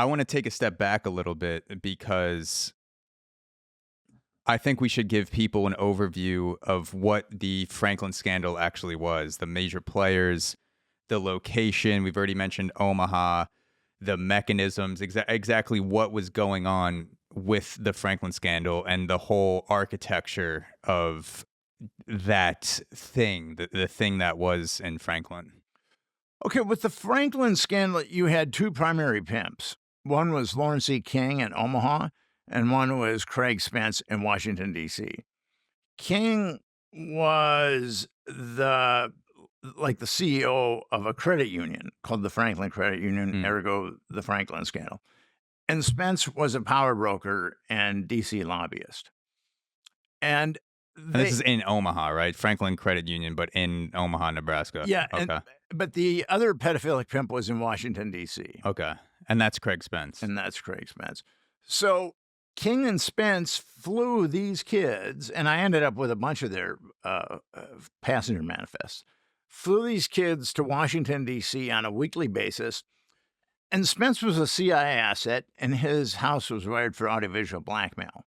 I want to take a step back a little bit because I think we should give people an overview of what the Franklin scandal actually was, the major players, the location. We've already mentioned Omaha, the mechanisms, exactly what was going on with the Franklin scandal and the whole architecture of that thing, the thing that was in Franklin. Okay, with the Franklin scandal, you had two primary pimps. One was Lawrence E. King in Omaha, and one was Craig Spence in Washington, D.C. King was the CEO of a credit union called the Franklin Credit Union, ergo the Franklin scandal. And Spence was a power broker and D.C. lobbyist. And this is in Omaha, right? Franklin Credit Union, but in Omaha, Nebraska. Yeah. Okay. But the other pedophilic pimp was in Washington, D.C. Okay. And that's Craig Spence. So King and Spence flew these kids, and I ended up with a bunch of their passenger manifests, flew these kids to Washington, D.C. on a weekly basis. And Spence was a CIA asset, and his house was wired for audiovisual blackmail.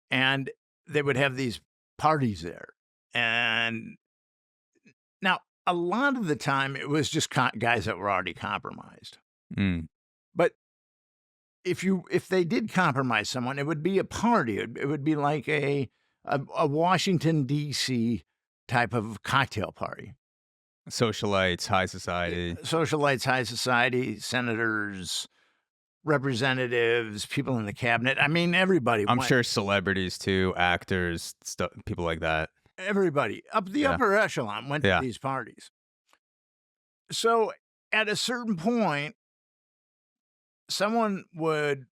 And they would have these parties there. And now, a lot of the time, it was just guys that were already compromised. But if they did compromise someone, it would be a party. It would be like a Washington, D.C. type of cocktail party. Socialites, high society. Senators, representatives, people in the cabinet. I mean, everybody. I'm sure celebrities too, actors, people like that. Everybody up the upper echelon went to these parties. So at a certain point, someone would,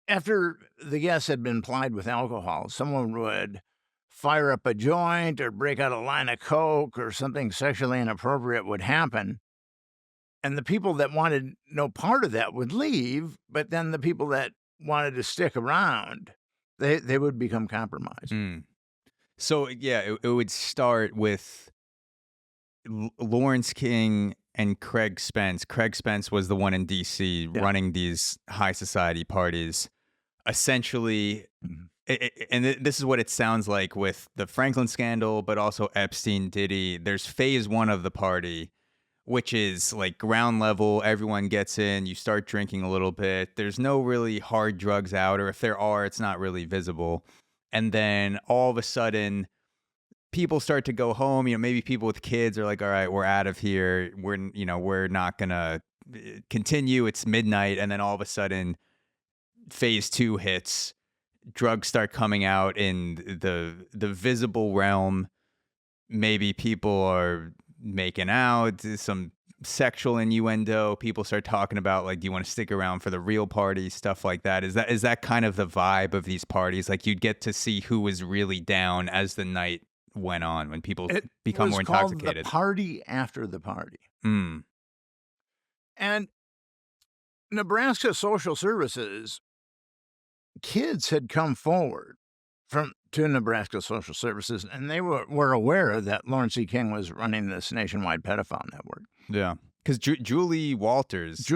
after the guests had been plied with alcohol, someone would fire up a joint or break out a line of coke or something sexually inappropriate would happen. And the people that wanted no part of that would leave, but then the people that wanted to stick around, they would become compromised. So, yeah, it would start with Lawrence King and Craig Spence. Craig Spence was the one in D.C. running these high society parties. Essentially, and this is what it sounds like with the Franklin scandal, but also Epstein, Diddy. There's phase one of the party, which is like ground level. Everyone gets in. You start drinking a little bit. There's no really hard drugs out, or if there are, it's not really visible. And then all of a sudden, people start to go home. Maybe people with kids are like, all right, we're out of here. We're not going to continue. It's midnight. And then all of a sudden, phase two hits. Drugs start coming out in the visible realm. Maybe people are making out, some sexual innuendo. People start talking about, like, do you want to stick around for the real party, stuff like that. Is that kind of the vibe of these parties? Like, you'd get to see who was really down as the night went on, when people become more intoxicated. It was called the party after the party. And Nebraska Social Services, kids had come forward to Nebraska Social Services, and they were aware that Lawrence E. King was running this nationwide pedophile network. Yeah, because Julie Walters is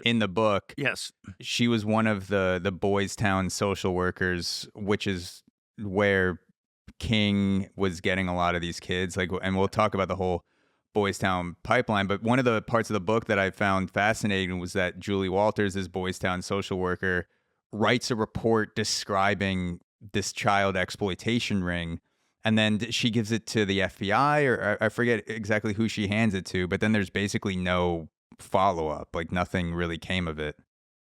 in the book. Yes. She was one of the Boys Town social workers, which is where King was getting a lot of these kids. And we'll talk about the whole Boys Town pipeline, but one of the parts of the book that I found fascinating was that Julie Walters, this Boys Town social worker, writes a report describing this child exploitation ring, and then she gives it to the FBI, or I forget exactly who she hands it to, but then there's basically no follow-up. Like, nothing really came of it.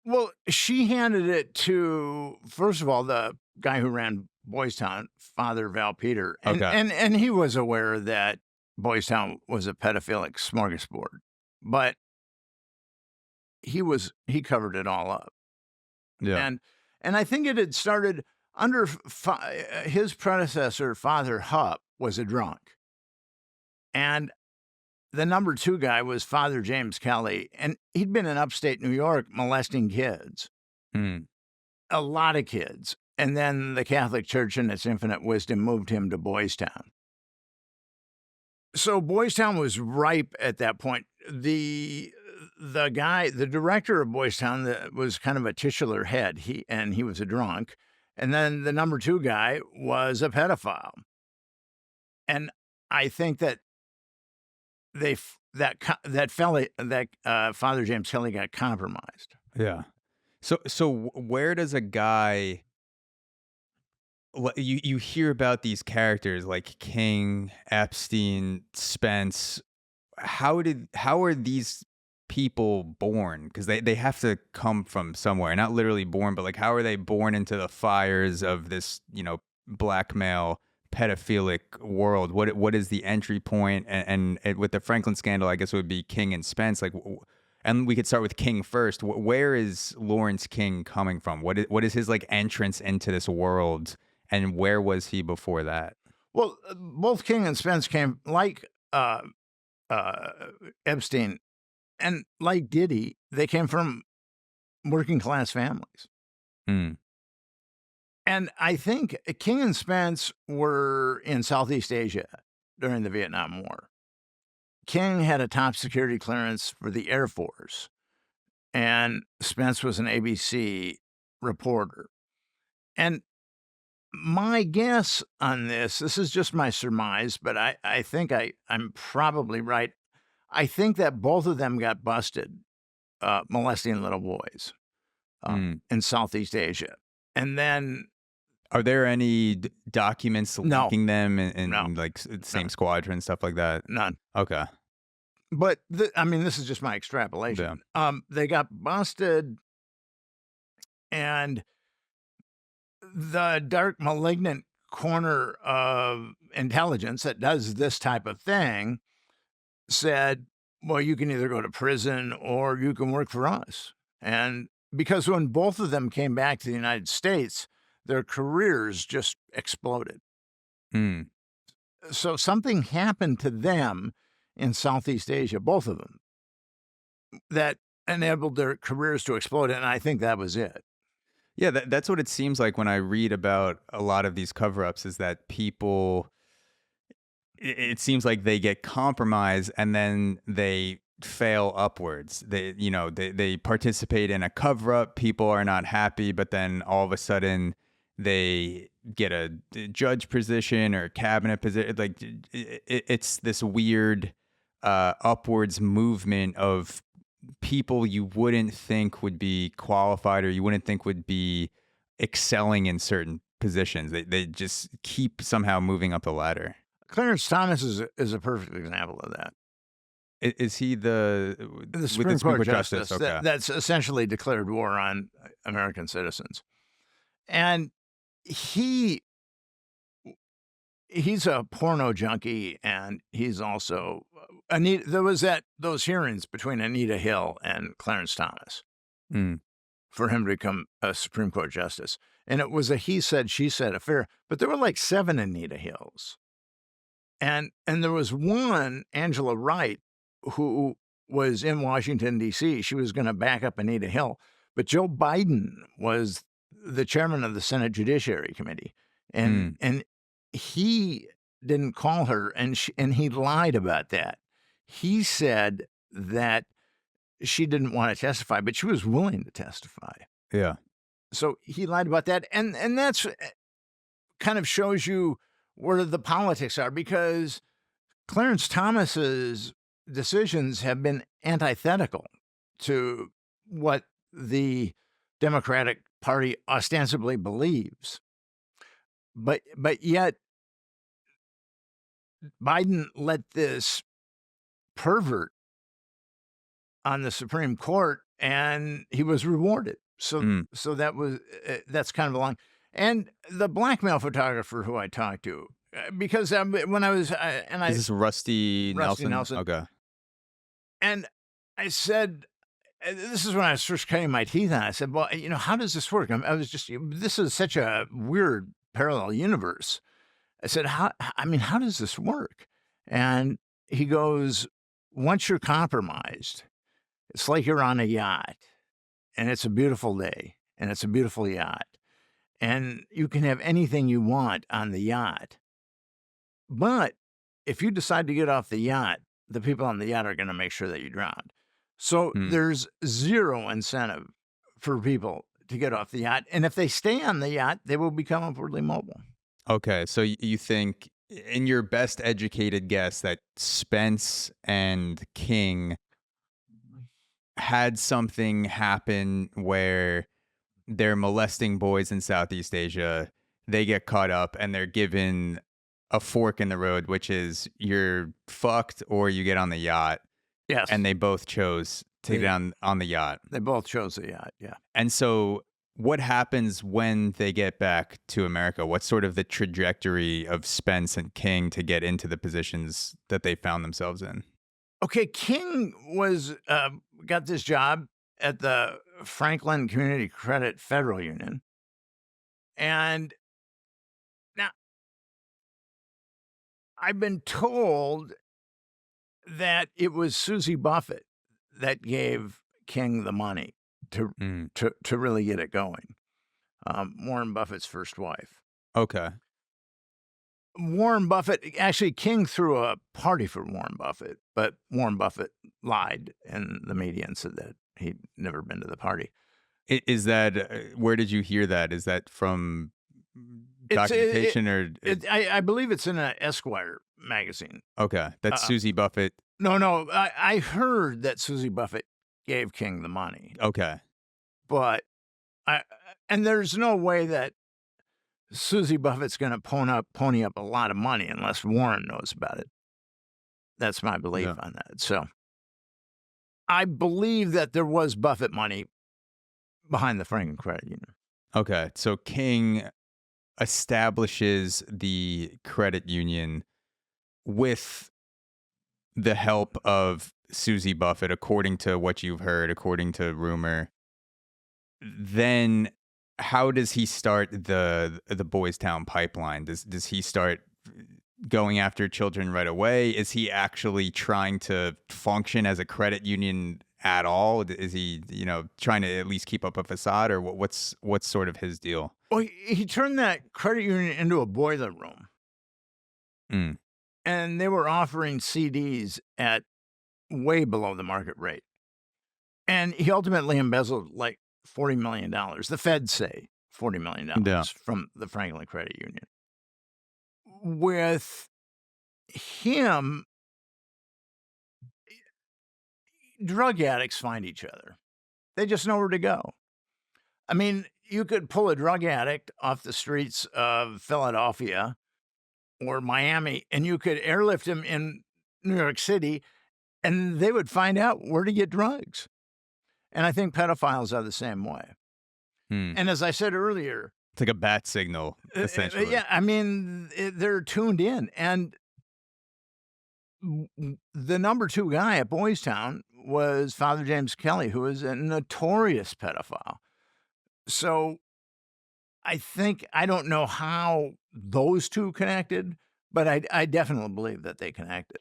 Well, she handed it to, first of all, the guy who ran Boys Town, Father Val Peter, and he was aware that Boys Town was a pedophilic smorgasbord, but he covered it all up. Yeah. And I think it had started under his predecessor, Father Hupp, was a drunk. And the number two guy was Father James Kelly, and he'd been in upstate New York molesting kids. A lot of kids. And then the Catholic Church, in its infinite wisdom, moved him to Boys Town. So Boys Town was ripe at that point. The the guy, the director of Boys Town, that was kind of a titular head. He was a drunk, and then the number 2 guy was a pedophile. And I think that Father James Kelly got compromised. Yeah. So where does a guy you hear about these characters like King, Epstein, Spence? How are these people born? Because they have to come from somewhere. Not literally born, but like how are they born into the fires of this, blackmail pedophilic world? What is the entry point? And with the Franklin scandal, I guess it would be King and Spence. Like, and we could start with King first. Where is Lawrence King coming from? What is his like entrance into this world, and where was he before that? Well, both King and Spence came like Epstein and like Diddy. They came from working class families. Mm. And I think King and Spence were in Southeast Asia during the Vietnam War. King had a top security clearance for the Air Force, and Spence was an ABC reporter. And my guess on this is just my surmise, but I think I'm probably right. I think that both of them got busted molesting little boys in Southeast Asia. And then... Are there any documents linking them in No. like same squadron, stuff like that? None. Okay. But this is just my extrapolation. Yeah. They got busted, and the dark, malignant corner of intelligence that does this type of thing said, well, you can either go to prison or you can work for us. And because when both of them came back to the United States, their careers just exploded. Mm. So something happened to them in Southeast Asia, both of them, that enabled their careers to explode. And I think that was it. Yeah, that's what it seems like when I read about a lot of these cover-ups, is that people, it seems like they get compromised and then they fail upwards. They participate in a cover-up, people are not happy, but then all of a sudden they get a judge position or cabinet position. Like it's this weird upwards movement of people you wouldn't think would be qualified or you wouldn't think would be excelling in certain positions. They just keep somehow moving up the ladder. Clarence Thomas is a perfect example of that. Is he the Supreme Court Justice Okay. that's essentially declared war on American citizens? And he's a porno junkie, and he's also there was those hearings between Anita Hill and Clarence Thomas for him to become a Supreme Court justice, and it was a he said she said affair. But there were like 7 Anita Hills, and there was one, Angela Wright, who was in Washington D.C. She was going to back up Anita Hill, but Joe Biden was the chairman of the Senate Judiciary Committee, and he didn't call her, and he lied about that. He said that she didn't want to testify, but she was willing to testify. Yeah. So he lied about that, and that's kind of shows you where the politics are, because Clarence Thomas's decisions have been antithetical to what the Democratic Party ostensibly believes. But yet Biden let this pervert on the Supreme Court, and he was rewarded. So that's kind of a long. And the blackmail photographer who I talked to, because when I was is this Rusty Nelson? Okay. And I said, this is when I was first cutting my teeth on it. I said, well, how does this work? This is such a weird parallel universe. I said, how does this work? And he goes, once you're compromised, it's like you're on a yacht, and it's a beautiful day, and it's a beautiful yacht, and you can have anything you want on the yacht. But if you decide to get off the yacht, the people on the yacht are going to make sure that you drown. So Hmm. there's zero incentive for people to get off the yacht. And if they stay on the yacht, they will become upwardly mobile. Okay, so you think, in your best educated guess, that Spence and King had something happen where they're molesting boys in Southeast Asia, they get caught up, and they're given a fork in the road, which is you're fucked or you get on the yacht, Yes. and they both chose to get on the yacht. They both chose the yacht. Yeah. And so what happens when they get back to America? What's sort of the trajectory of Spence and King to get into the positions that they found themselves in? Okay. King was, got this job at the Franklin Community Credit Federal Union. And now I've been told that it was Susie Buffett that gave King the money to Mm, to really get it going. Warren Buffett's first wife. okay. Warren Buffett, actually, King threw a party for Warren Buffett, but Warren Buffett lied in the media and said that he'd never been to the party. Is that where did you hear that? Is that from It's documentation or I believe it's in an Esquire magazine. okay? That's Susie Buffett. No, I heard that Susie Buffett gave King the money, Okay. but and there's no way that Susie Buffett's going to pony up a lot of money unless Warren knows about it. That's my belief Yeah. on that. So I believe that there was Buffett money behind the Franklin Credit Union. Okay. So King establishes the credit union with the help of Susie Buffett, according to what you've heard, according to rumor. Then how does he start the Boys Town pipeline? Does he start going after children right away? Is he actually trying to function as a credit union at all? Is he, trying to at least keep up a facade, or what's sort of his deal? Well, he turned that credit union into a boiler room, Mm, and they were offering CDs at way below the market rate. And he ultimately embezzled like $40 million. The feds say $40 million Yeah. from the Franklin Credit Union. With him, drug addicts find each other. They just know where to go. I mean, you could pull a drug addict off the streets of Philadelphia or Miami, and you could airlift him in New York City, and they would find out where to get drugs. And I think pedophiles are the same way. mm. And as I said earlier, It's like a bat signal, essentially. yeah, I mean, they're tuned in. And the number 2 guy at Boys Town was Father James Kelly, who is a notorious pedophile. So I don't know how those two connected, but I definitely believe that they connected.